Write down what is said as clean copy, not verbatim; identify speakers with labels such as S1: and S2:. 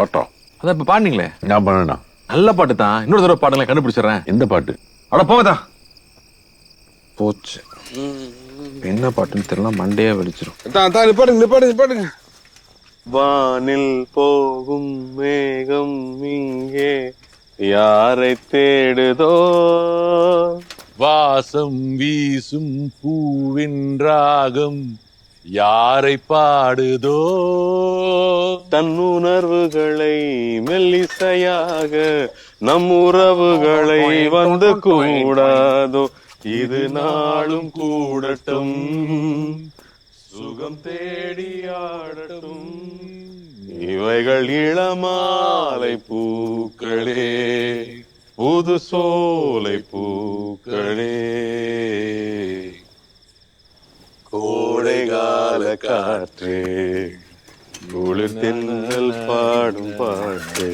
S1: பாட்டா?
S2: அதான் இப்ப பாடுனீங்களே.
S1: நான் பண்ணா
S2: நல்ல பாட்டு தான். இன்னொரு தடவை பாடுங்களேன், கண்டுபிடிச்சிடுறேன்.
S1: எந்த பாட்டு?
S2: அட போங்கதா. போச்சு. என்ன பாட்டுன்னு தெரியல, மண்டையே வெடிச்சிடும்.
S3: நிப்பாடுங்க. வானில் போகும் மேகம் இங்கே யாரை தேடுதோ,
S4: வாசம் வீசும் பூவின் ராகம் யாரை பாடுதோ,
S3: தன் உணர்வுகளை மெல்லிசையாக நம் உறவுகளை வந்து கூடாதோ, இது நாளும் கூடட்டும் சுகம் தேடி ஆடட்டும், இவைகள் இளமாலை பூக்களே புது சோலை பூக்களே, கோடைகால காற்றே குளிர் தென்றல் பாடும் பாட்டே,